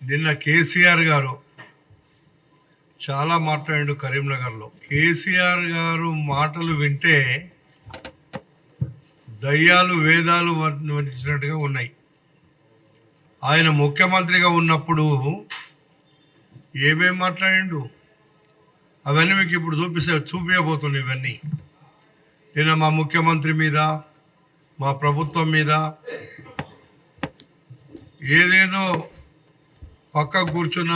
నిన్న కేసీఆర్ గారు చాలా మాట్లాడాడు కరీంనగర్లో. కేసీఆర్ గారు మాటలు వింటే దయ్యాలు వేదాలు వర్ణించినట్టుగా ఉన్నాయి. ఆయన ముఖ్యమంత్రిగా ఉన్నప్పుడు ఏమేమి మాట్లాడిండు అవన్నీ మీకు ఇప్పుడు చూపించబోతున్నాయి. ఇవన్నీ నిన్న మా ముఖ్యమంత్రి మీద, మా ప్రభుత్వం మీద ఏదేదో పక్క కూర్చున్న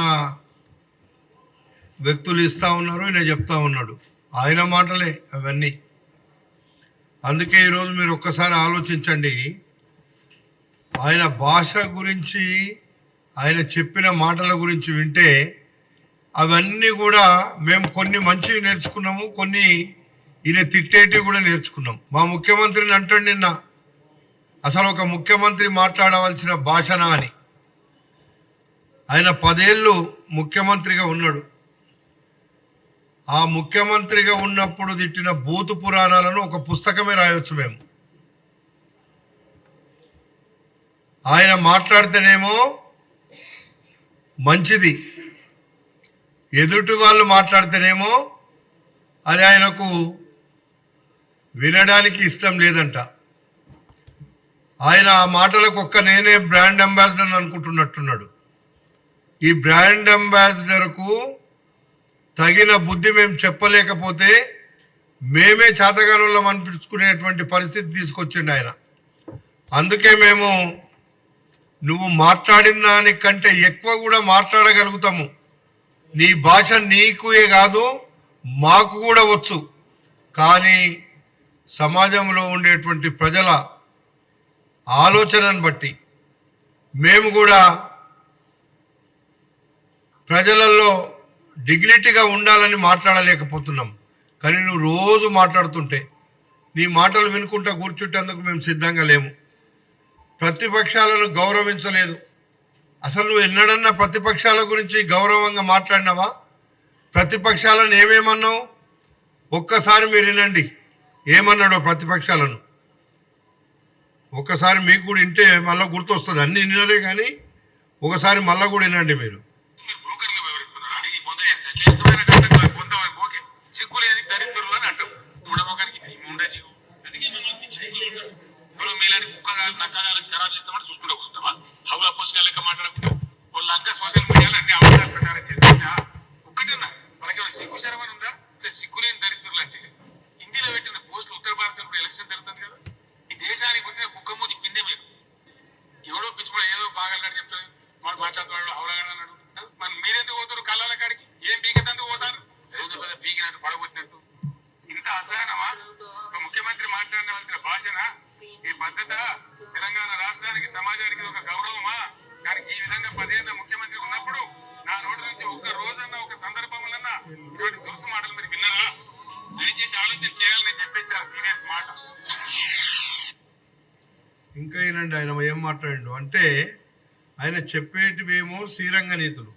వ్యక్తులు ఇస్తూ ఉన్నారు, ఈయన చెప్తా ఉన్నాడు. ఆయన మాటలే అవన్నీ. అందుకే ఈరోజు మీరు ఒక్కసారి ఆలోచించండి. ఆయన భాష గురించి, ఆయన చెప్పిన మాటల గురించి వింటే అవన్నీ కూడా మేము కొన్ని మంచివి నేర్చుకున్నాము, కొన్ని ఈయన తిట్టేటివి కూడా నేర్చుకున్నాం. మా ముఖ్యమంత్రిని అంటాడు నిన్న, అసలు ఒక ముఖ్యమంత్రి మాట్లాడవలసిన భాషనా అని. ఆయన 10 ఏళ్ళు ముఖ్యమంత్రిగా ఉన్నాడు. ఆ ముఖ్యమంత్రిగా ఉన్నప్పుడు తిట్టిన భూతు పురాణాలను ఒక పుస్తకమే రాయొచ్చు మేము. ఆయన మాట్లాడితేనేమో మంచిది, ఎదుటి వాళ్ళు మాట్లాడితేనేమో అది ఆయనకు వినడానికి ఇష్టం లేదంట. ఆయన ఆ మాటలకు నేనే బ్రాండ్ అంబాసిడర్ అనుకుంటున్నట్టున్నాడు. ఈ బ్రాండ్ అంబాసిడర్కు తగిన బుద్ధి మేము చెప్పలేకపోతే మేమే చేతగానులం అనిపించుకునేటువంటి పరిస్థితి తీసుకొచ్చిండు ఆయన. అందుకే మేము నువ్వు మాట్లాడిన దానికంటే ఎక్కువ కూడా మాట్లాడగలుగుతాము. నీ భాష నీకుయే కాదు మాకు కూడా వచ్చు. కానీ సమాజంలో ఉండేటువంటి ప్రజల ఆలోచనను బట్టి మేము కూడా ప్రజలలో డిగ్నిటీగా ఉండాలని మాట్లాడలేకపోతున్నాం. కానీ నువ్వు రోజు మాట్లాడుతుంటే నీ మాటలు వినుకుంటా కూర్చుంటేందుకు మేము సిద్ధంగా లేము. ప్రతిపక్షాలను గౌరవించలేదు. అసలు నువ్వు ఎన్నడన్నా ప్రతిపక్షాల గురించి గౌరవంగా మాట్లాడినావా? ప్రతిపక్షాలను ఏమేమన్నావు ఒక్కసారి మీరు వినండి. ఏమన్నాడో ప్రతిపక్షాలను ఒక్కసారి మీకు కూడా వింటే మళ్ళీ గుర్తొస్తుంది. అన్ని వినలే కానీ ఒకసారి మళ్ళీ కూడా వినండి మీరు. సిగ్గులేని దరిద్రులు అని అంటారు. మూడమొకానికి ఉండజీవు అందుకే మీలాంటి కుక్కగాలు నక్కగాలు ఖరాబ్ చేస్తామని చూసుకుంటూ వస్తావా? హౌలా పోస్టుగా లెక్క మాట్లాడుకుంటా వాళ్ళంతా సోషల్ మీడియాలో అన్ని అవసరాలు ప్రచారం చేస్తా. ఒక్కటన్నా మనకి సిగ్గు శరమని ఉందా? సిగ్గులేని దరిద్రులు అంటే హిందీలో పెట్టిన పోస్టులు ఉత్తర భారతంలో ఎలక్షన్ జరుగుతుంది కదా. ఈ దేశానికి వచ్చిన కుక్కమూతి కిందే మీరు ఎవడో పిచ్చిపడ ఏదో బాగా చెప్తారు వాడు మాట్లాడుతున్నాడు అవలాగా అన్నాడు. మరి మీరెందుకు పోతారు కళ్ళ కాడికి? ఏం పీకెందుకు పోతారు? పీకినట్టు పడగొట్టినట్టు ఇంత అసహనమా? ఒక ముఖ్యమంత్రి మాట్లాడవలసిన భాషనా? ఈ పద్ధత తెలంగాణ రాష్ట్రానికి సమాజానికి ఒక గౌరవమా? కానీ ఈ విధంగా 10 ఏళ్ళ ముఖ్యమంత్రి ఉన్నప్పుడు నా నోటి నుంచి ఒక్క రోజన్నా ఒక సందర్భంలోన్నా ఇటువంటి దురుసు మాటలు మీరు విన్నారా? దయచేసి ఆలోచన చేయాలని చెప్పేసి చాలా సీరియస్ మాట. ఇంకా ఏనండి ఆయన ఏం మాట్లాడిండు అంటే, ఆయన చెప్పేటివేమో శ్రీరంగ నీతులు,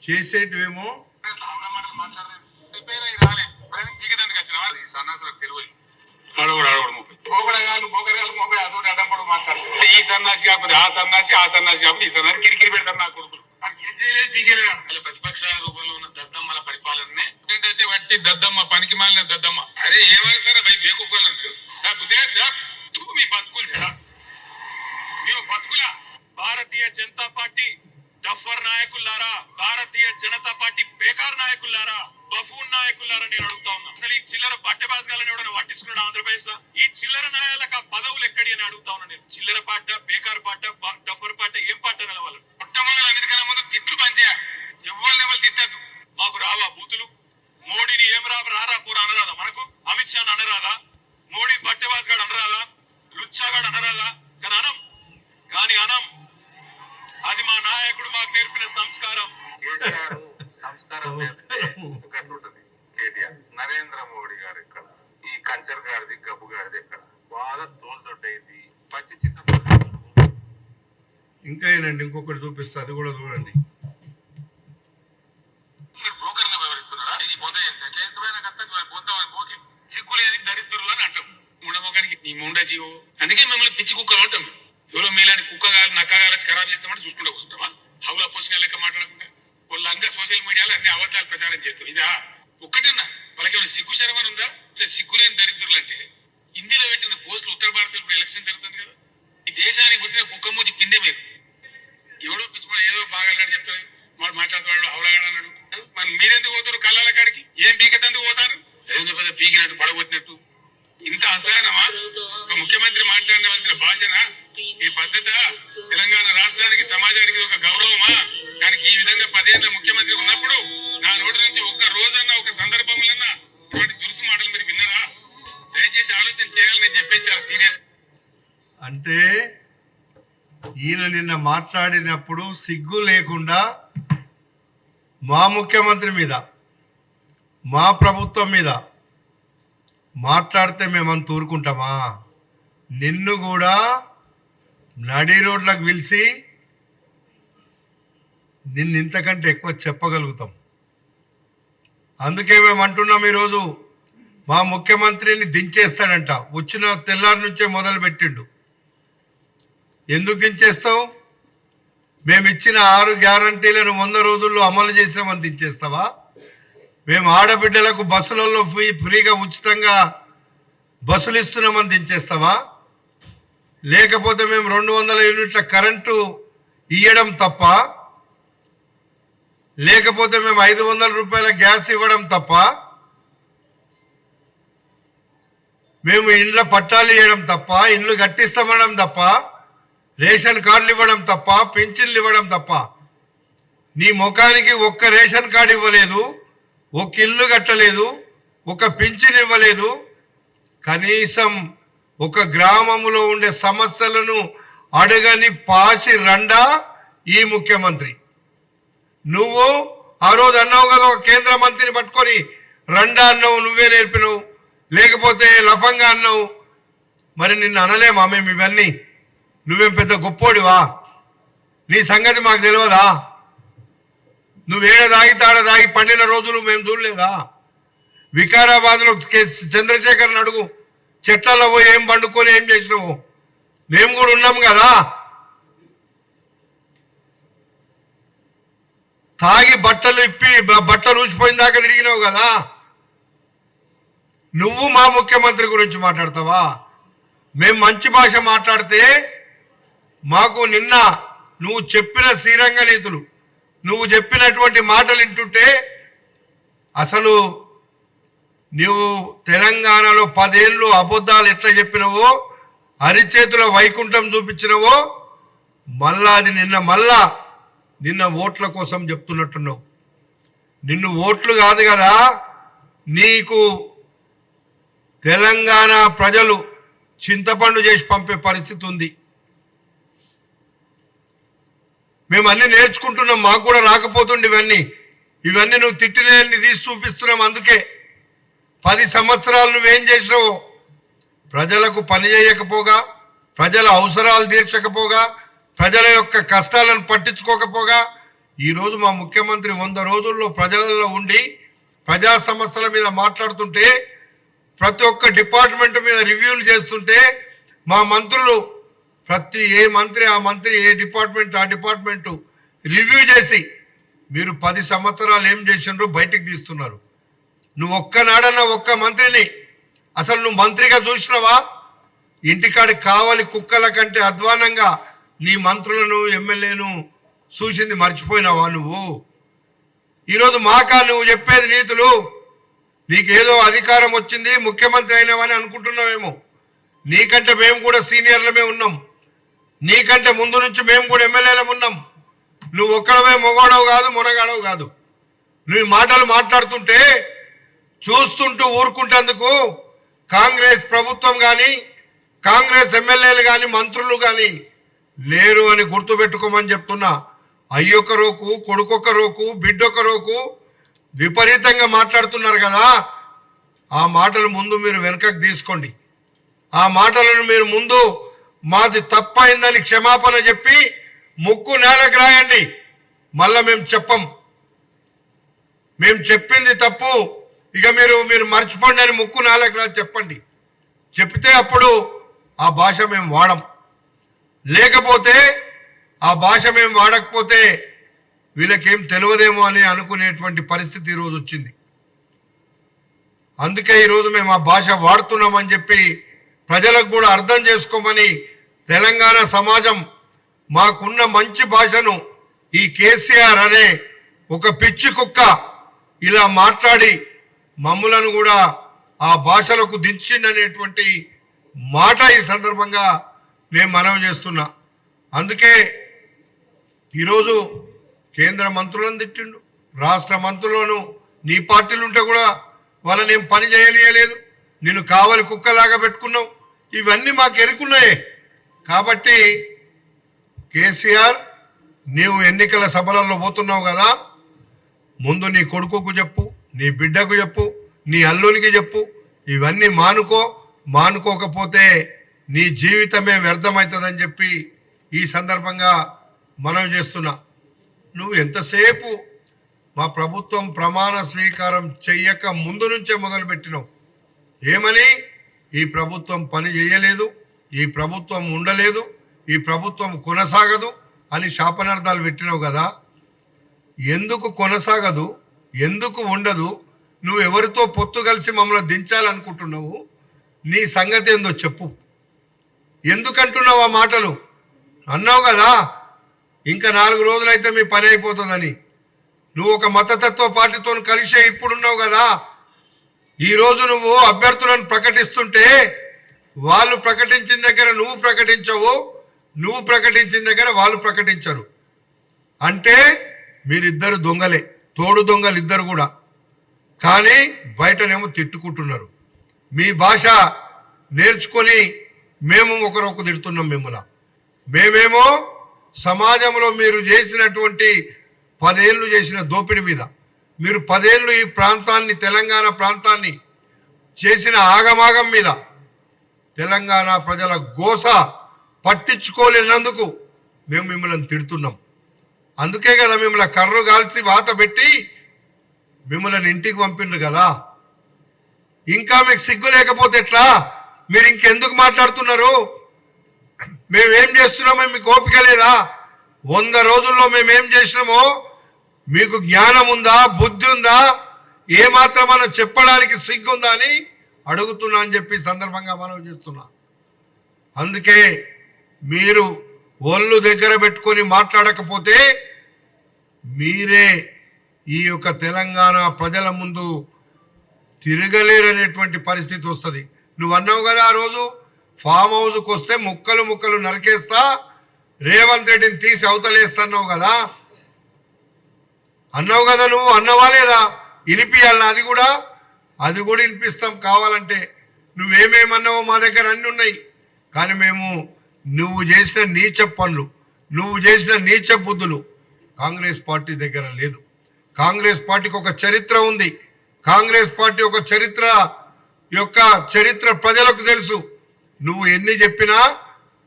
చేసేటివేమో ఈ సన్నాసి కాకపోతే ఆ సన్నాసి, ఆ సన్నాసి కాకపోతే ఈ సన్నాసి కిరికిరి పెడతారు నా కొడుకులు. ప్రతిపక్ష రూపంలో ఉన్న దద్దమ్మల పరిపాలననే ఏంటంటే వట్టి దద్దమ్మ, పనికి మాలిన దద్దమ్మ. అరే ఏమైనా బేకూఫోన్ మీ బతుకులు జరా మేము బతుకుల భారతీయ జనతా పార్టీ డఫర్ నాయకులారా, భారతీయ జనతా పార్టీ బేకార్ నాయకులారా, బఫూన్ నాయకులారా నేను అడుగుతా ఉన్నా. అసలు ఈ చిల్లర బట్టబాజగాలని ఎవడన్నా పట్టించుకున్నాడు ఆంధ్రప్రదేశ్ లో? ఈ చిల్లర నాయాలకు ఆ పదవులు ఎక్కడి అని అడుగుతా ఉన్నా నేను. చిల్లర పాట, బేకార్ పాట, డఫర్ పాట ఏం పాట అనే వాళ్ళు మొట్టమొదటి అన్నిటికన్నా ముందు తిట్లు పనిచేయాలి. ఎవరు తిట్టద్దు. మాకు రావా బూతులు? మోడీని ఏం రారా పూరా అనరాదా? మనకు అమిత్ షా అనరాదా? మోడీ బట్టబాజ్ గాడు అనరాదా? లుచ్చాగాడు అనరాదా? కానీ అనం అది మా నాయకుడు మాకు నేర్పిన సంస్కారం. నరేంద్ర మోడీ గారు ఇక్కడ, ఈ కంచర్ గారిది, గబ్బు గారిది ఎక్కడ బాగా తోలుతొట్టేది పచ్చి చిత్త. ఇంకా ఏనండి ఇంకొకటి చూపిస్తా, అది కూడా చూడండి. మీరు బ్రోకర్ని వివరిస్తున్నారా? ఇది సిగ్గులేని దరిద్రులు అని అంటాం. మూడమొకానికి నీ ముండ జీవో. అందుకే మిమ్మల్ని పిచ్చి కుక్కలు అంటాం. ఎవరో మీలాంటి కుక్కగాలు నక్కగాలు ఖరాబ్ చేస్తామని చూసుకుంటూ వస్తావా? హౌలా పోసిన లెక్క మాట్లాడు. ప్రచారం చేస్తాం. ఇదా ఒక్కటన్నా వాళ్ళకి ఏమైనా సిగ్గు శరమని ఉందా? సిగ్గులేని దరిద్రులు అంటే హిందీలో పెట్టిన పోస్టులు ఉత్తర భారతంలో ఎలక్షన్ జరుగుతుంది కదా. ఈ దేశానికి పుట్టిన కుక్కమూతి పిండే మీరు ఎవడో పిచ్చుకొని ఏదో బాగా చెప్తారు, వాడు మాట్లాడుతాడు అవలగాడు అన్నాడు. మరి మీరెందుకు పోతారు కళ్ళాల కాడికి? ఏం పీకెందుకు పోతారు? ఏదో పెద్ద పీకినట్టు పడగొట్టినట్టు ఇంత అసహనమా? ఒక ముఖ్యమంత్రి మాట్లాడవలసిన భాషనా ఈ పద్ధత? తెలంగాణ రాష్ట్రానికి సమాజానికి ఒక గౌరవమా? దానికి ఈ విధంగా 10 ఏళ్ల ముఖ్యమంత్రి ఉన్నప్పుడు నా నోటి నుంచి ఒక్క రోజన్నా ఒక సందర్భంలోన్నా ఇటువంటి దురుసు మాటలు మీరు విన్నారా? దయచేసి ఆలోచన చేయాలని చెప్పేసి చాలా సీరియస్. అంటే ఈయన నిన్న మాట్లాడినప్పుడు సిగ్గు లేకుండా మా ముఖ్యమంత్రి మీద మా ప్రభుత్వం మీద మాట్లాడితే మేమంత ఊరుకుంటామా? నిన్ను కూడా నడి రోడ్లకు పిలిచి నిన్ను ఇంతకంటే ఎక్కువ చెప్పగలుగుతాం. అందుకే మేము అంటున్నాం, ఈరోజు మా ముఖ్యమంత్రిని దించేస్తాడంట. వచ్చిన తెల్లారి నుంచే మొదలు పెట్టిండు. ఎందుకు దించేస్తావు? మేము ఇచ్చిన 6 గ్యారంటీలను 100 రోజుల్లో అమలు చేసినామని దించేస్తావా? మేము ఆడబిడ్డలకు బస్సులలో ఫ్రీగా ఉచితంగా బస్సులు ఇస్తున్నామని దించేస్తావా? లేకపోతే మేము 200 యూనిట్ల కరెంటు ఇవ్వడం తప్ప, లేకపోతే మేము 500 రూపాయల గ్యాస్ ఇవ్వడం తప్ప, మేము ఇండ్ల పట్టాలు ఇవ్వడం తప్ప, ఇండ్లు కట్టిస్తామనడం తప్ప, రేషన్ కార్డులు ఇవ్వడం తప్ప, పింఛన్లు ఇవ్వడం తప్ప నీ ముఖానికి ఒక్క రేషన్ కార్డు ఇవ్వలేదు, ఒక ఇల్లు కట్టలేదు, ఒక పింఛన్ ఇవ్వలేదు. కనీసం ఒక గ్రామంలో ఉండే సమస్యలను అడగని పాసి రండా ఈ ముఖ్యమంత్రి. నువ్వు ఆ రోజు అన్నావు కదా, ఒక కేంద్ర మంత్రిని పట్టుకొని రండా అన్నావు, నువ్వే నేర్పినావు. లేకపోతే లఫంగా అన్నావు. మరి నిన్ను అనలేమా మేము ఇవన్నీ? నువ్వేం పెద్ద గొప్పోడివా? నీ సంగతి మాకు తెలియదా? నువ్వేడ దాగి తాడ దాగి పండిన రోజులు మేము చూడలేదా? వికారాబాద్లో చంద్రశేఖర్ని అడుగు, చెట్లలో పోయి ఏం పండుకొని ఏం చేసినావు? మేము కూడా ఉన్నాం కదా. తాగి బట్టలు ఇప్పి బట్టలు ఊసిపోయిన దాకా తిరిగినావు కదా. నువ్వు మా ముఖ్యమంత్రి గురించి మాట్లాడతావా? మేము మంచి భాష మాట్లాడితే మాకు నిన్న నువ్వు చెప్పిన శ్రీరంగ నీతులు, నువ్వు చెప్పినటువంటి మాటలు వింటుంటే అసలు నువ్వు తెలంగాణలో 10 ఏళ్ళు అబద్ధాలు ఎట్లా చెప్పినవో, అరిచేతుల వైకుంఠం చూపించినవో, మళ్ళా అది నిన్న ఓట్ల కోసం చెప్తున్నట్టున్నావు. నిన్ను ఓట్లు కాదు కదా, నీకు తెలంగాణ ప్రజలు చింతపండు చేసి పంపే పరిస్థితి ఉంది. మేము అన్ని నేర్చుకుంటున్నాం, మాకు కూడా రాకపోతుండే ఇవన్నీ నువ్వు తిట్టినన్ని తీసి చూపిస్తున్నాం. అందుకే 10 సంవత్సరాలు నువ్వేం చేసినావు? ప్రజలకు పని చేయకపోగా, ప్రజల అవసరాలు తీర్చకపోగా, ప్రజల యొక్క కష్టాలను పట్టించుకోకపోగా, ఈరోజు మా ముఖ్యమంత్రి 100 రోజుల్లో ప్రజలలో ఉండి ప్రజా సమస్యల మీద మాట్లాడుతుంటే, ప్రతి ఒక్క డిపార్ట్మెంట్ మీద రివ్యూలు చేస్తుంటే, మా మంత్రులు ఏ మంత్రి ఆ మంత్రి, ఏ డిపార్ట్మెంట్ ఆ డిపార్ట్మెంటు రివ్యూ చేసి మీరు 10 సంవత్సరాలు ఏం చేసినారో బయటికి తీస్తున్నారు. నువ్వు ఒక్కనాడన్నా ఒక్క మంత్రిని అసలు నువ్వు మంత్రిగా చూసినావా? ఇంటికాడికి కావాలి కుక్కల కంటే అధ్వానంగా నీ మంత్రులను ఎమ్మెల్యేను చూసింది మర్చిపోయినావా నువ్వు? ఈరోజు మాకా నువ్వు చెప్పేది నీతులు? నీకేదో అధికారం వచ్చింది, ముఖ్యమంత్రి అయినావని అనుకుంటున్నావేమో. నీకంటే మేము కూడా సీనియర్లమే ఉన్నాం, నీకంటే ముందు నుంచి మేము కూడా ఎమ్మెల్యేలం ఉన్నాం. నువ్వు ఒక్కడమే మొగోడవు కాదు, మునగాడవు కాదు. నువ్వు మాటలు మాట్లాడుతుంటే చూస్తుంటూ ఊరుకుంటేందుకు కాంగ్రెస్ ప్రభుత్వం కానీ, కాంగ్రెస్ ఎమ్మెల్యేలు కానీ, మంత్రులు కానీ లేరు అని గుర్తుపెట్టుకోమని చెప్తున్నా. అయ్యొక్క రోకు, కొడుకొక్క రోకు, బిడ్డొక్క రోకు విపరీతంగా మాట్లాడుతున్నారు కదా. ఆ మాటలు ముందు మీరు వెనకకు తీసుకోండి. ఆ మాటలను మీరు ముందు మాది తప్పైందని క్షమాపణ చెప్పి ముక్కు నేలకు రాయండి. మళ్ళా మేము చెప్పం, మేము చెప్పింది తప్పు, ఇక మీరు మర్చిపోండి అని ముక్కు నేలకు రాసి చెప్పండి. చెప్తే అప్పుడు ఆ భాష మేము వాడం. లేకపోతే ఆ భాష మేము వాడకపోతే వీళ్ళకేం తెలియదేమో అని అనుకునేటువంటి పరిస్థితి ఈరోజు వచ్చింది. అందుకే ఈరోజు మేము ఆ భాష వాడుతున్నామని చెప్పి ప్రజలకు కూడా అర్థం చేసుకోమని తెలంగాణ సమాజం మాకున్న మంచి భాషను ఈ కేసీఆర్ అనే ఒక పిచ్చి కుక్క ఇలా మాట్లాడి మమ్ములను కూడా ఆ భాషలకు దించిందనేటువంటి మాట ఈ సందర్భంగా నేను మనవి చేస్తున్నా. అందుకే ఈరోజు కేంద్ర మంత్రులను తిట్టిండు, రాష్ట్ర మంత్రులను నీ పార్టీలు ఉంటే కూడా వాళ్ళని ఏం పని చేయలేదు, నేను కావలి కుక్కలాగా పెట్టుకున్నావు, ఇవన్నీ మాకు ఎరుకున్నాయే. కాబట్టి కేసీఆర్ నీవు ఎన్నికల సభలలో పోతున్నావు కదా, ముందు నీ కొడుకుకు చెప్పు, నీ బిడ్డకు చెప్పు, నీ అల్లునికి చెప్పు, ఇవన్నీ మానుకోకపోతే నీ జీవితమే వ్యర్థమవుతుందని చెప్పి ఈ సందర్భంగా మనం చేస్తున్నా. నువ్వు ఎంతసేపు మా ప్రభుత్వం ప్రమాణ స్వీకారం చెయ్యక ముందు నుంచే మొదలుపెట్టినావు. ఏమని? ఈ ప్రభుత్వం పని చేయలేదు, ఈ ప్రభుత్వం ఉండలేదు, ఈ ప్రభుత్వం కొనసాగదు అని శాపనార్థాలు పెట్టినావు కదా. ఎందుకు కొనసాగదు, ఎందుకు ఉండదు, నువ్వు ఎవరితో పొత్తు కలిసి మమ్మల్ని దించాలనుకుంటున్నావు, నీ సంగతి ఏందో చెప్పు. ఎందుకంటున్నావు ఆ మాటలు? అన్నావు కదా ఇంకా 4 రోజులైతే మీ పని అయిపోతుందని. నువ్వు ఒక మతతత్వ పార్టీతో కలిసే ఇప్పుడున్నావు కదా. ఈరోజు నువ్వు అభ్యర్థులను ప్రకటిస్తుంటే వాళ్ళు ప్రకటించిన దగ్గర నువ్వు ప్రకటించవు, నువ్వు ప్రకటించిన దగ్గర వాళ్ళు ప్రకటించరు. అంటే మీరిద్దరు దొంగలే, తోడు దొంగలు ఇద్దరు కూడా. కానీ బయటనేమో తిట్టుకుంటున్నారు. మీ భాష నేర్చుకొని మేము ఒకరొక తిడుతున్నాం మిమ్మల్ని. మేమేమో సమాజంలో మీరు చేసినటువంటి 10 ఏళ్ళు చేసిన దోపిడీ మీద, మీరు 10 ఏళ్ళు ఈ ప్రాంతాన్ని, తెలంగాణ ప్రాంతాన్ని చేసిన ఆగమాగం మీద తెలంగాణ ప్రజల గోస పట్టించుకోలేనందుకు మేము మిమ్మల్ని తిడుతున్నాం. అందుకే కదా మిమ్మల్ని కర్రు కాల్చి వాత పెట్టి మిమ్మల్ని ఇంటికి పంపిండ్రు కదా. ఇంకా మీకు సిగ్గు లేకపోతే ఎట్లా? మీరు ఇంకెందుకు మాట్లాడుతున్నారు? మేమేం చేస్తున్నామో మీకు ఓపిక లేదా? 100 రోజుల్లో మేమేం చేసినామో మీకు జ్ఞానం ఉందా, బుద్ధి ఉందా, ఏమాత్రం మనం చెప్పడానికి సిగ్గుందా అని అడుగుతున్నా అని చెప్పి సందర్భంగా మనం చేస్తున్నా. అందుకే మీరు ఒళ్ళు దగ్గర పెట్టుకొని మాట్లాడకపోతే మీరే ఈ యొక్క తెలంగాణ ప్రజల ముందు తిరగలేరనేటువంటి పరిస్థితి వస్తుంది. నువ్వు అన్నావు కదా ఆ రోజు, ఫామ్ హౌస్కి వస్తే ముక్కలు ముక్కలు నరికేస్తా, రేవంత్ రెడ్డిని తీసి అవతలేస్తున్నావు కదా అన్నావు కదా. నువ్వు అన్నవా లేదా? వినిపియాలన్నా అది కూడా వినిపిస్తాం కావాలంటే. నువ్వేమేమన్నావో మా దగ్గర అన్నీ ఉన్నాయి. కానీ మేము నువ్వు చేసిన నీచ పనులు, నువ్వు చేసిన నీచ బుద్ధులు కాంగ్రెస్ పార్టీ దగ్గర లేదు. కాంగ్రెస్ పార్టీకి ఒక చరిత్ర ఉంది. కాంగ్రెస్ పార్టీ ఒక చరిత్ర ప్రజలకు తెలుసు. నువ్వు ఎన్ని చెప్పినా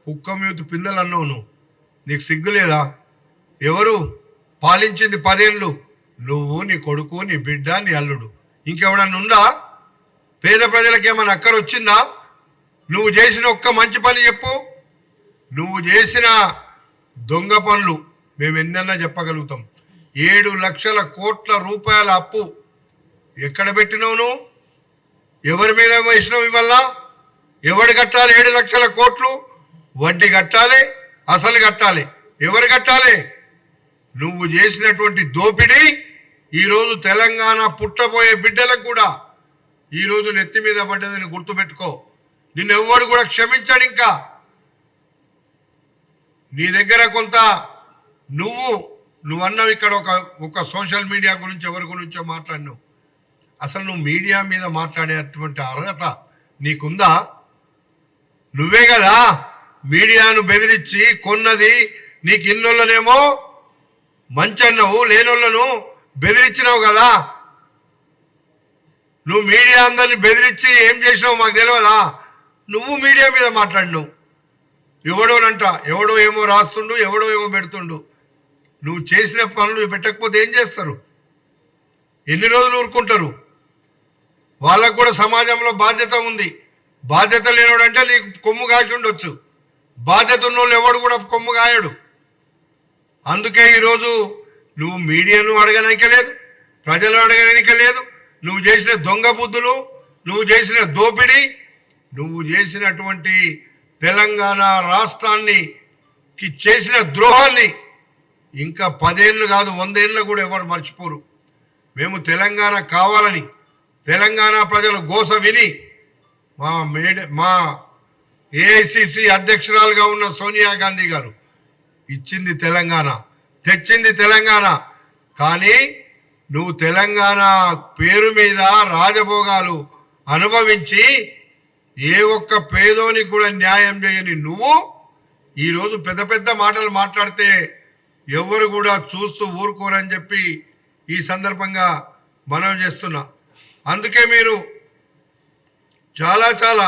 కుక్కమూతి పిందెలు అన్నావు. నీకు సిగ్గు లేదా? ఎవరు పాలించింది 10 ఏళ్ళు? నువ్వు, నీ కొడుకు, నీ బిడ్డ, నీ అల్లుడు. ఇంకెవడన్నా ఉందా? పేద ప్రజలకు ఏమైనా అక్కర వచ్చిందా? నువ్వు చేసిన ఒక్క మంచి పని చెప్పు. నువ్వు చేసిన దొంగ పనులు మేము ఎన్నన్నా చెప్పగలుగుతాం. 7 లక్షల కోట్ల రూపాయల అప్పు ఎక్కడ పెట్టినావు నువ్వు? ఎవరి మీద వేసినావు? ఇవల్ల ఎవడు కట్టాలి? 7 లక్షల కోట్లు వడ్డీ కట్టాలి, అసలు కట్టాలి. ఎవరు కట్టాలి? నువ్వు చేసినటువంటి దోపిడీ ఈరోజు తెలంగాణ పుట్టబోయే బిడ్డలకు కూడా ఈరోజు నెత్తి మీద పడ్డదని గుర్తుపెట్టుకో. నిన్నెవ్వడు కూడా క్షమించాడు. ఇంకా నీ దగ్గర కొంత నువ్వన్నావు ఇక్కడ ఒక సోషల్ మీడియా గురించి ఎవరి గురించో మాట్లాడినావు. అసలు నువ్వు మీడియా మీద మాట్లాడేటువంటి అర్హత నీకుందా? నువ్వే కదా మీడియాను బెదిరించి కొన్నది. నీకు ఇన్నోళ్ళనేమో మంచన్నావు, లేనోళ్ళను బెదిరించినావు కదా. నువ్వు మీడియా అందరిని బెదిరించి ఏం చేసినావు మాకు తెలియదా? నువ్వు మీడియా మీద మాట్లాడినావు. ఎవడో ఏమో రాస్తుండు, ఎవడో ఏమో పెడుతుండు. నువ్వు చేసిన పనులు పెట్టకపోతే ఏం చేస్తారు? ఎన్ని రోజులు ఊరుకుంటారు? వాళ్ళకు కూడా సమాజంలో బాధ్యత ఉంది. బాధ్యత లేనోడంటే నీకు కొమ్ము కాసి ఉండొచ్చు, బాధ్యత ఉన్నోళ్ళు ఎవడు కూడా కొమ్ము కాయడు. అందుకే ఈరోజు నువ్వు మీడియాను అడగడానికి లేదు, ప్రజలు అడగడానికి లేదు. నువ్వు చేసిన దొంగ బుద్ధులు, నువ్వు చేసిన దోపిడీ, నువ్వు చేసినటువంటి తెలంగాణ రాష్ట్రానికి చేసిన ద్రోహాన్ని ఇంకా 10 ఏళ్ళు కాదు 100 ఏళ్ళు కూడా ఎవరు మర్చిపోరు. మేము తెలంగాణ కావాలని తెలంగాణ ప్రజల గోస విని మా ఏఐసిసి అధ్యక్షురాలుగా ఉన్న సోనియా గాంధీ గారు ఇచ్చింది తెలంగాణ, తెచ్చింది తెలంగాణ. కానీ నువ్వు తెలంగాణ పేరు మీద రాజభోగాలు అనుభవించి ఏ ఒక్క పేదోనికి కూడా న్యాయం చేయని నువ్వు ఈరోజు పెద్ద పెద్ద మాటలు మాట్లాడితే ఎవరు కూడా చూస్తూ ఊరుకోరని చెప్పి ఈ సందర్భంగా మనం చేస్తున్నా. అందుకే మీరు చాలా చాలా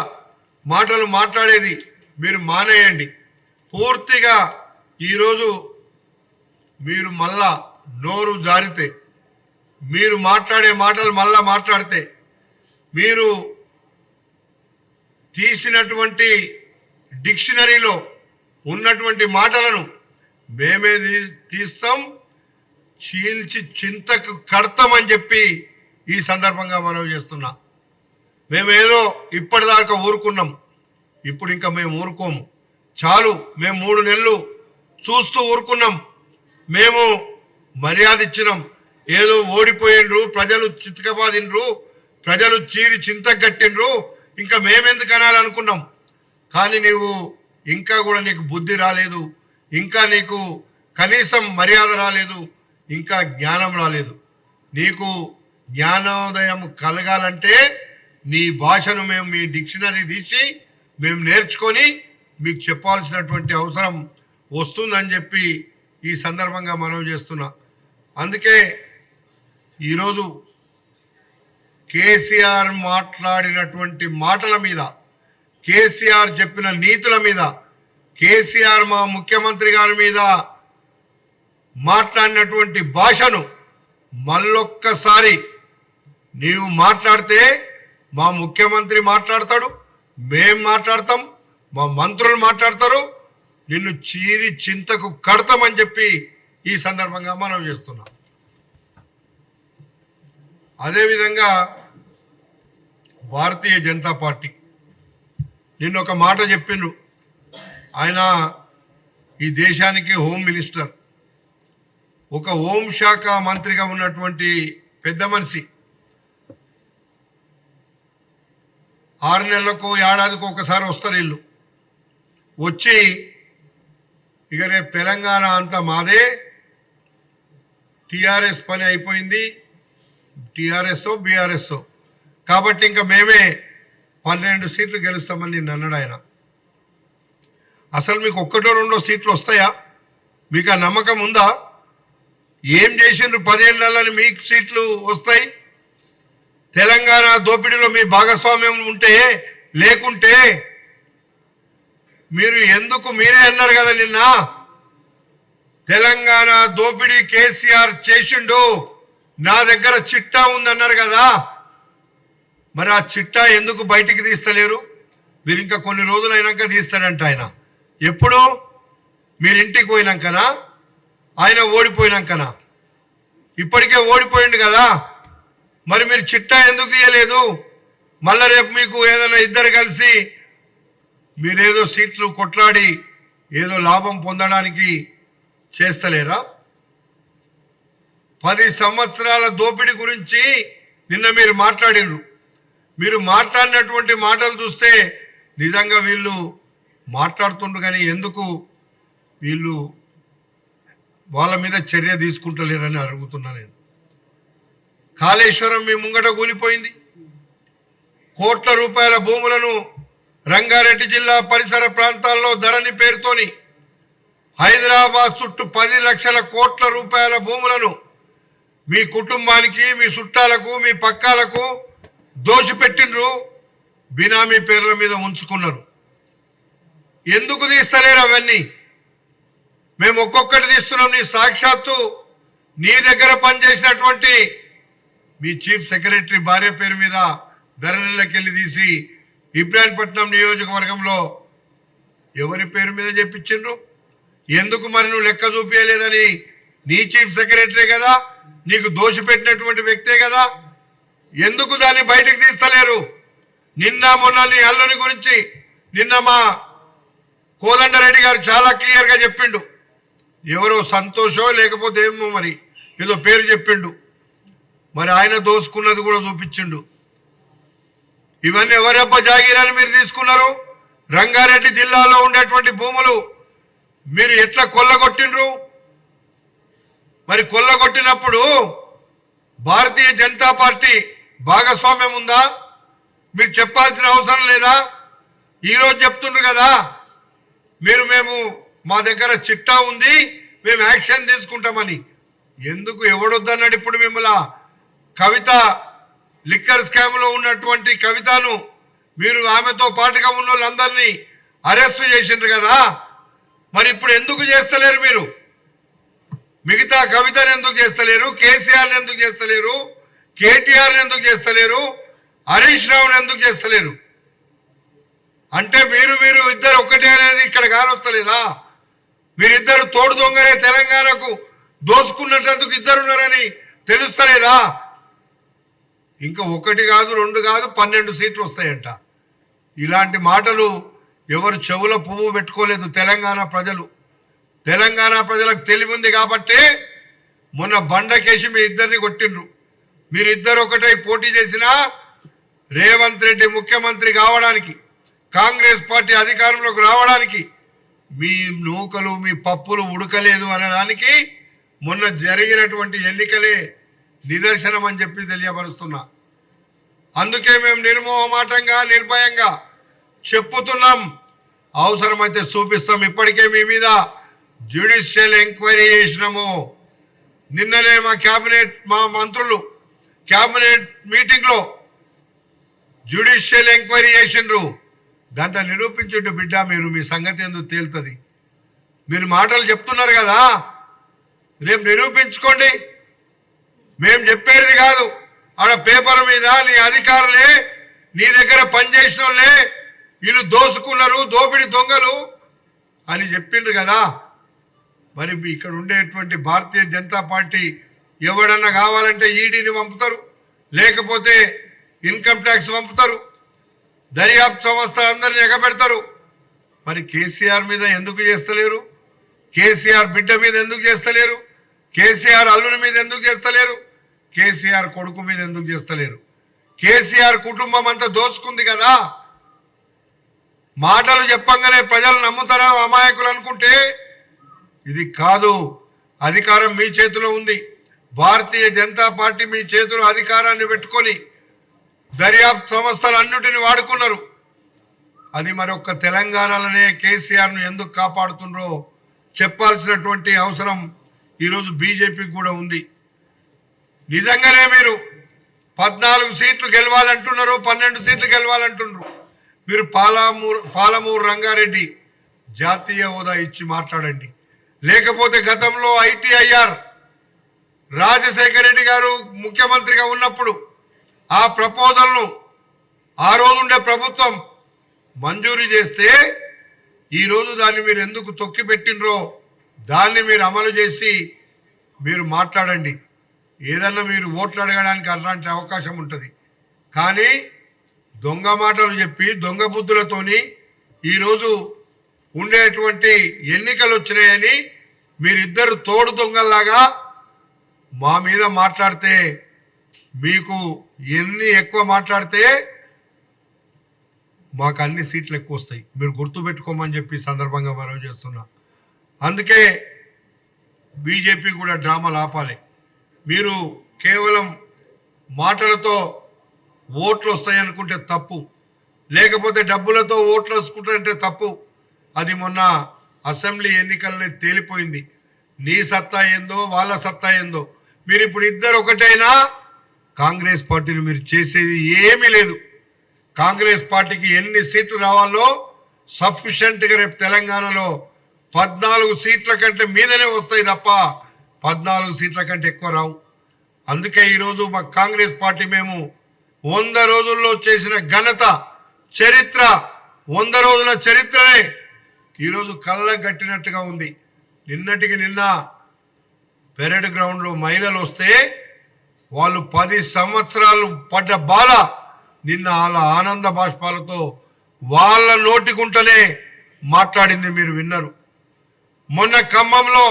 మాటలు మాట్లాడేది మీరు మానేయండి. పూర్తిగా ఈరోజు మీరు మళ్ళా నోరు జారితే, మీరు మాట్లాడే మాటలు మళ్ళా మాట్లాడితే, మీరు తీసినటువంటి డిక్షనరీలో ఉన్నటువంటి మాటలను మేమే తీస్తాం, చీల్చి చింతకు కడతామని చెప్పి ఈ సందర్భంగా మనం చేస్తున్నా. మేమేదో ఇప్పటిదాకా ఊరుకున్నాం, ఇప్పుడు ఇంకా మేము ఊరుకోము. చాలు, మేము 3 నెలలు చూస్తూ ఊరుకున్నాం. మేము మర్యాద ఇచ్చినాం. ఏదో ఓడిపోయిండ్రు, ప్రజలు చితకబాదిండ్రు, ప్రజలు చీరి చింతగట్టిండ్రు, ఇంకా మేమెందుకు అనాలనుకున్నాం. కానీ నీవు ఇంకా కూడా నీకు బుద్ధి రాలేదు, ఇంకా నీకు కనీసం మర్యాద రాలేదు, ఇంకా జ్ఞానం రాలేదు. నీకు జ్ఞానోదయం కలగాలంటే నీ భాషను మేము మీ డిక్షనరీ తీసి మేము నేర్చుకొని మీకు చెప్పాల్సినటువంటి అవసరం వస్తుందని చెప్పి ఈ సందర్భంగా మనం చేస్తున్నా. అందుకే ఈరోజు కేసీఆర్ మాట్లాడినటువంటి మాటల మీద, కేసీఆర్ చెప్పిన నీతుల మీద, కేసీఆర్ మా ముఖ్యమంత్రి గారి మీద మాట్లాడినటువంటి భాషను మళ్ళొక్కసారి నీవు మాట్లాడితే మా ముఖ్యమంత్రి మాట్లాడతాడు, మేం మాట్లాడతాం, మా మంత్రులు మాట్లాడతారు, నిన్ను చీరి చింతకు కడతామని చెప్పి ఈ సందర్భంగా మనం చేస్తున్నాం. అదేవిధంగా భారతీయ జనతా పార్టీ నిన్న ఒక మాట చెప్పిండ్రు. ఆయన ఈ దేశానికి హోమ్ మినిస్టర్, ఒక హోంశాఖ మంత్రిగా ఉన్నటువంటి పెద్ద మనిషి. 6 నెలలకు ఏడాదికి ఒకసారి వస్తారు వీళ్ళు. వచ్చి ఇక రేపు తెలంగాణ అంతా మాదే, టీఆర్ఎస్ పని అయిపోయింది, టీఆర్ఎస్ఓ బీఆర్ఎస్ఓ కాబట్టి ఇంకా మేమే 12 సీట్లు గెలుస్తామని నిన్న అన్నాడు ఆయన. అసలు మీకు 1 2 సీట్లు వస్తాయా? మీకు ఆ నమ్మకం ఉందా? ఏం చేసిండ్రు 10 ఏళ్ళని మీకు సీట్లు వస్తాయి? తెలంగాణ దోపిడీలో మీ భాగస్వామ్యం ఉంటే లేకుంటే మీరు ఎందుకు, మీరే అన్నారు కదా నిన్న తెలంగాణ దోపిడీ కేసీఆర్ చేసిండు, నా దగ్గర చిట్టా ఉందన్నారు కదా, మరి ఆ చిట్టా ఎందుకు బయటికి తీస్తలేరు? మీరు ఇంకా కొన్ని రోజులైనాక తీస్తారంట ఆయన. ఎప్పుడు? మీరు ఇంటికి పోయినాకనా, ఆయన ఓడిపోయినాకనా? ఇప్పటికే ఓడిపోయిండు కదా, మరి మీరు చిట్టా ఎందుకు తీయలేదు? మళ్ళా రేపు మీకు ఏదైనా ఇద్దరు కలిసి మీరేదో సీట్లు కొట్లాడి ఏదో లాభం పొందడానికి చేస్తలేరా? 10 సంవత్సరాల దోపిడీ గురించి నిన్న మీరు మాట్లాడినరు. మీరు మాట్లాడినటువంటి మాటలు చూస్తే నిజంగా వీళ్ళు మాట్లాడుతుండ్రు, కానీ ఎందుకు వీళ్ళు వాళ్ళ మీద చర్య తీసుకుంటలేరని అడుగుతున్నా నేను. కాళేశ్వరం మీ ముంగట కూలిపోయింది. కోట్ల రూపాయల భూములను రంగారెడ్డి జిల్లా పరిసర ప్రాంతాల్లో ధరణి పేరుతోని హైదరాబాద్ చుట్టూ 10 లక్షల కోట్ల రూపాయల భూములను మీ కుటుంబానికి, మీ చుట్టాలకు, మీ పక్కాలకు దోచిపెట్టిండ్రు, బినామీ పేర్ల మీద ఉంచుకున్నారు. ఎందుకు తీస్తలేరు అవన్నీ? మేము ఒక్కొక్కటి తీస్తున్నాం. నీ సాక్షాత్తు నీ దగ్గర పనిచేసినటువంటి మీ చీఫ్ సెక్రటరీ భార్య పేరు మీద ధరణిలోకి వెళ్ళి తీసి ఇబ్రాహీంపట్నం నియోజకవర్గంలో ఎవరి పేరు మీద చెప్పించిండ్రు? ఎందుకు మరి నువ్వు లెక్క చూపించలేదని నీ చీఫ్ సెక్రటరీ కదా, నీకు దోషి పెట్టినటువంటి వ్యక్తే కదా, ఎందుకు దాన్ని బయటకు తీస్తలేరు? నిన్న మొన్న నీ అల్లుని గురించి నిన్న మా కోదండరెడ్డి గారు చాలా క్లియర్గా చెప్పిండు. ఎవరో సంతోషో లేకపోతే ఏమో మరి ఏదో పేరు చెప్పిండు. మరి ఆయన దోసుకున్నది కూడా చూపించిండు. ఇవన్నీ ఎవరబ్బ జాగీరని మీరు తీసుకున్నారు? రంగారెడ్డి జిల్లాలో ఉండేటువంటి భూములు మీరు ఎట్లా కొల్లగొట్టిండ్రు? మరి కొల్లగొట్టినప్పుడు భారతీయ జనతా పార్టీ భాగస్వామ్యం ఉందా? మీరు చెప్పాల్సిన అవసరం లేదా? ఈరోజు చెప్తుండ్రు కదా మేము మా దగ్గర చిట్టా ఉంది, మేము యాక్షన్ తీసుకుంటామని. ఎందుకు ఎవడొద్దన్నాడు ఇప్పుడు మిమ్మల్ని? కవిత లిక్కర్ స్కామ్లో ఉన్నటువంటి కవితను మీరు ఆమెతో పాటుగా ఉన్న వాళ్ళందరినీ అరెస్ట్ చేసిండ్రు కదా, మరి ఇప్పుడు ఎందుకు చేస్తలేరు మీరు? మిగతా కవితను ఎందుకు చేస్తలేరు? కేసీఆర్ని ఎందుకు చేస్తలేరు? కేటీఆర్ని ఎందుకు చేస్తలేరు? హరీష్ రావుని ఎందుకు చేస్తలేరు? అంటే మీరు ఇద్దరు ఒక్కటే అనేది ఇక్కడ కానొస్తలేదా? మీరిద్దరు తోడు దొంగనే తెలంగాణకు దోసుకున్నట్టు ఇద్దరున్నారని తెలుస్తలేదా? ఇంకా 1 కాదు 2 కాదు 12 సీట్లు వస్తాయంట. ఇలాంటి మాటలు ఎవరు చెవుల పువ్వు పెట్టుకోలేదు తెలంగాణ ప్రజలు. తెలంగాణ ప్రజలకు తెలివి ఉంది కాబట్టి మొన్న బండకేసి మీ ఇద్దరిని కొట్టిండ్రు. మీరిద్దరు ఒకటై పోటీ చేసినా రేవంత్ రెడ్డి ముఖ్యమంత్రి కావడానికి, కాంగ్రెస్ పార్టీ అధికారంలోకి రావడానికి మీ నూకలు మీ పప్పులు ఉడకలేదు అనేదానికి మొన్న జరిగినటువంటి ఎన్నికలే నిదర్శనం అని చెప్పి తెలియపరుస్తున్నా. అందుకే మేము నిర్మోహమాటంగా నిర్భయంగా చెప్పుతున్నాం, అవసరమైతే చూపిస్తాం. ఇప్పటికే మీ మీద జ్యుడిషియల్ ఎంక్వైరీ చేసినాము. నిన్ననే మా మంత్రులు క్యాబినెట్ మీటింగ్లో జ్యుడిషియల్ ఎంక్వైరీ చేసిండ్రు. దాంట్లో నిరూపించుంటు బిడ్డ మీరు మీ సంగతి ఎందుకు తేలుతుంది. మీరు మాటలు చెప్తున్నారు కదా, రేపు నిరూపించుకోండి. మేము చెప్పేది కాదు. ఆడ పేపర్ మీద నీ అధికారులే నీ దగ్గర పనిచేసిన వాళ్ళే వీళ్ళు దోసుకున్నారు, దోపిడి దొంగలు అని చెప్పిండ్రు కదా. మరి ఇక్కడ ఉండేటువంటి భారతీయ జనతా పార్టీ ఎవడన్నా కావాలంటే ఈడీని పంపుతారు, లేకపోతే ఇన్కమ్ ట్యాక్స్ పంపుతారు, దర్యాప్తు సంస్థ అందరిని ఎగబెడతారు. మరి కేసీఆర్ మీద ఎందుకు చేస్తలేరు? కేసీఆర్ బిడ్డ మీద ఎందుకు చేస్తలేరు? కేసీఆర్ అల్లుని మీద ఎందుకు చేస్తలేరు? కేసీఆర్ కొడుకు మీద ఎందుకు చేస్తలేరు? కేసీఆర్ కుటుంబం అంతా దోచుకుంది కదా. మాటలు చెప్పంగానే ప్రజలు నమ్ముతారా అమాయకులు అనుకుంటే ఇది కాదు. అధికారం మీ చేతిలో ఉంది. భారతీయ జనతా పార్టీ మీ చేతిలో అధికారాన్ని పెట్టుకొని దర్యాప్తు సంస్థలన్నిటిని వాడుకున్నారు. అది మరొక తెలంగాణలోనే కేసీఆర్ను ఎందుకు కాపాడుతుండ్రో చెప్పాల్సినటువంటి అవసరం ఈరోజు బీజేపీకి కూడా ఉంది. నిజంగానే మీరు 14 సీట్లు గెలవాలంటున్నారు, 12 సీట్లు గెలవాలంటున్నారు. మీరు పాలమూరు రంగారెడ్డి జాతీయ హోదా ఇచ్చి మాట్లాడండి. లేకపోతే గతంలో ఐటీఐఆర్ రాజశేఖర రెడ్డి గారు ముఖ్యమంత్రిగా ఉన్నప్పుడు ఆ ప్రపోజల్ను ఆ రోజుండే ప్రభుత్వం మంజూరు చేస్తే ఈరోజు దాన్ని మీరు ఎందుకు తొక్కిపెట్టినరో దాన్ని మీరు అమలు చేసి మీరు మాట్లాడండి. ఏదన్నా మీరు ఓట్లు అడగడానికి అలాంటి అవకాశం ఉంటుంది. కానీ దొంగ మాటలు చెప్పి దొంగ బుద్ధులతోని ఈరోజు ఉండేటువంటి ఎన్నికలు వచ్చినాయని మీరిద్దరు తోడు దొంగల్లాగా మా మీద మాట్లాడితే, మీకు ఎన్ని ఎక్కువ మాట్లాడితే మాకు అన్ని సీట్లు ఎక్కువ వస్తాయి. మీరు గుర్తుపెట్టుకోమని చెప్పి సందర్భంగా మనవి చేస్తున్నా. అందుకే బీజేపీ కూడా డ్రామాలు ఆపాలి. మీరు కేవలం మాటలతో ఓట్లు వస్తాయనుకుంటే తప్పు, లేకపోతే డబ్బులతో ఓట్లు వేసుకుంటారంటే తప్పు. అది మొన్న అసెంబ్లీ ఎన్నికలనే తేలిపోయింది. నీ సత్తా ఏందో వాళ్ళ సత్తా ఏందో. మీరు ఇప్పుడు ఇద్దరు ఒకటైనా కాంగ్రెస్ పార్టీని మీరు చేసేది ఏమీ లేదు. కాంగ్రెస్ పార్టీకి ఎన్ని సీట్లు రావాలో సఫిషియెంట్గా రేపు తెలంగాణలో 14 సీట్ల కంటే మీదనే వస్తాయి తప్ప 14 సీట్ల కంటే ఎక్కువ రావు. అందుకే ఈరోజు మా కాంగ్రెస్ పార్టీ మేము 100 రోజుల్లో చేసిన ఘనత చరిత్ర, 100 రోజుల చరిత్రనే ఈరోజు కళ్ళ గట్టినట్టుగా ఉంది. నిన్నటికి నిన్న పెరేడ్ గ్రౌండ్లో మహిళలు వస్తే వాళ్ళు 10 సంవత్సరాలు పడ్డ బాధ నిన్న వాళ్ళ ఆనంద బాష్పాలతో వాళ్ళ నోటికుంటనే మాట్లాడింది మీరు విన్నారు. మొన్న ఖమ్మంలో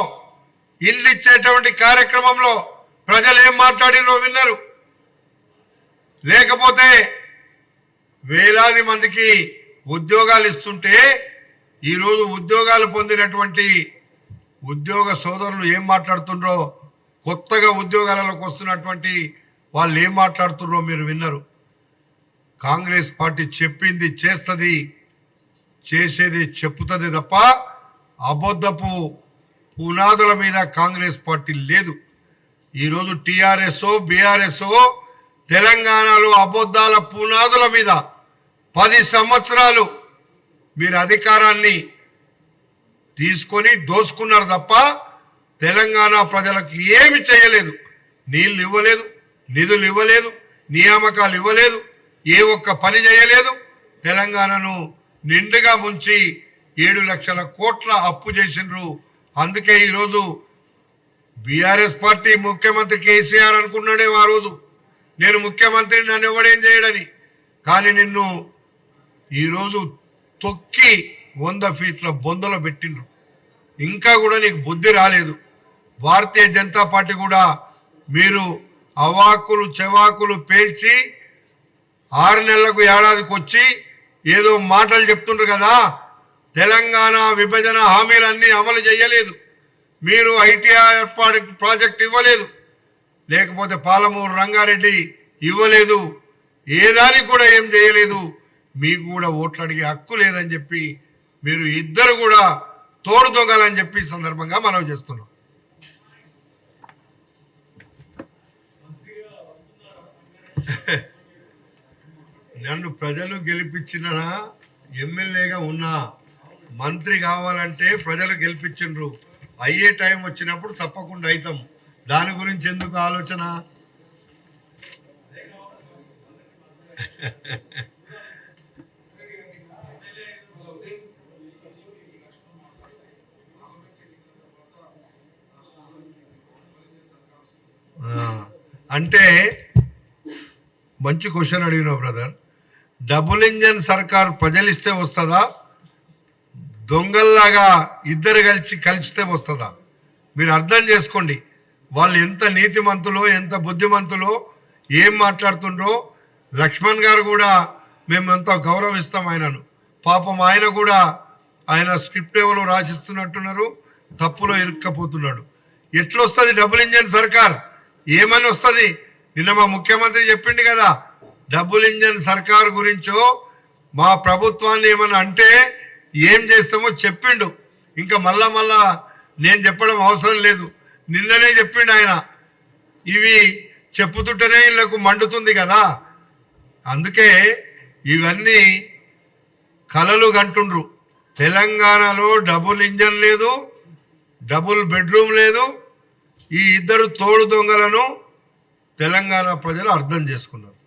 ఇల్లు ఇచ్చేటువంటి కార్యక్రమంలో ప్రజలు ఏం మాట్లాడినో విన్నారు. లేకపోతే వేలాది మందికి ఉద్యోగాలు ఇస్తుంటే ఈరోజు ఉద్యోగాలు పొందినటువంటి ఉద్యోగ సోదరులు ఏం మాట్లాడుతుండ్రో, కొత్తగా ఉద్యోగాలలోకి వస్తున్నటువంటి వాళ్ళు ఏం మాట్లాడుతుండ్రో మీరు విన్నారు. కాంగ్రెస్ పార్టీ చెప్పింది చేస్తుంది, చేసేది చెప్పుతుంది తప్ప అబద్ధపు పునాదుల మీద కాంగ్రెస్ పార్టీ లేదు. ఈరోజు టీఆర్ఎస్ బీఆర్ఎస్ తెలంగాణలో అబద్ధాల పునాదుల మీద 10 సంవత్సరాలు మీరు అధికారాన్ని తీసుకొని దోసుకున్నారు తప్ప తెలంగాణ ప్రజలకు ఏమి చేయలేదు. నీళ్లు ఇవ్వలేదు, నిధులు ఇవ్వలేదు, నియామకాలు ఇవ్వలేదు, ఏ ఒక్క పని చేయలేదు. తెలంగాణను నిండుగా ముంచి 7 లక్షల కోట్ల అప్పు చేసిండ్రు. అందుకే ఈరోజు బీఆర్ఎస్ పార్టీ ముఖ్యమంత్రి కేసీఆర్ అనుకున్నాడే ఆ రోజు, నేను ముఖ్యమంత్రి, నన్ను ఎవడేం చేయడని. కానీ నిన్ను ఈరోజు తొక్కి 100 ఫీట్ల బొందలో పెట్టిండ్రు. ఇంకా కూడా నీకు బుద్ధి రాలేదు. భారతీయ జనతా పార్టీ కూడా మీరు అవాకులు చెవాకులు పేల్చి 6 నెలలకు ఏడాదికి వచ్చి ఏదో మాటలు చెప్తుండ్రు కదా. తెలంగాణ విభజన హామీలన్నీ అమలు చేయలేదు. మీరు ఐటీఆర్ ప్రాజెక్ట్ ఇవ్వలేదు, లేకపోతే పాలమూరు రంగారెడ్డి ఇవ్వలేదు, ఏదానికి కూడా ఏం చేయలేదు. మీకు కూడా ఓట్లు అడిగే హక్కు లేదని చెప్పి మీరు ఇద్దరు కూడా తోడు దొంగలని చెప్పి ఈ సందర్భంగా మనవి చేస్తున్నాం. నన్ను ప్రజలు గెలిపించిన ఎమ్మెల్యేగా ఉన్నా, మంత్రి కావాలంటే ప్రజలు గెలిపించిండ్రు. అయ్యే టైం వచ్చినప్పుడు తప్పకుండా అవుతాం. దాని గురించి ఎందుకు ఆలోచన? అంటే మంచి క్వశ్చన్ అడిగినావు బ్రదర్. డబుల్ ఇంజన్ సర్కార్ ప్రజలిస్తే వస్తుందా, దొంగల్లాగా ఇద్దరు కలిసితే వస్తుందా? మీరు అర్థం చేసుకోండి. వాళ్ళు ఎంత నీతిమంతులో, ఎంత బుద్ధిమంతులో, ఏం మాట్లాడుతుండ్రో. లక్ష్మణ్ గారు కూడా మేము ఎంతో గౌరవిస్తాం ఆయనను. పాపం ఆయన కూడా ఆయన స్క్రిప్ట్ ఎవరో రాసిస్తున్నట్టున్నారు, తప్పులో ఇరుక్కపోతున్నాడు. ఎట్లొస్తుంది డబుల్ ఇంజన్ సర్కార్? ఏమని వస్తుంది? నిన్న మా ముఖ్యమంత్రి చెప్పిండు కదా, డబుల్ ఇంజన్ సర్కార్ గురించో మా ప్రభుత్వాన్ని ఏమన్నా అంటే ఏం చేస్తామో చెప్పిండు. ఇంకా మళ్ళా నేను చెప్పడం అవసరం లేదు. నిన్ననే చెప్పిండు ఆయన. ఇవి చెప్పుతుంటేనే వీళ్ళకు మండుతుంది కదా. అందుకే ఇవన్నీ కలలు కంటుండ్రు. తెలంగాణలో డబుల్ ఇంజన్ లేదు, డబుల్ బెడ్రూమ్ లేదు. ఈ ఇద్దరు తోడు దొంగలను తెలంగాణ ప్రజలు అర్థం చేసుకున్నారు.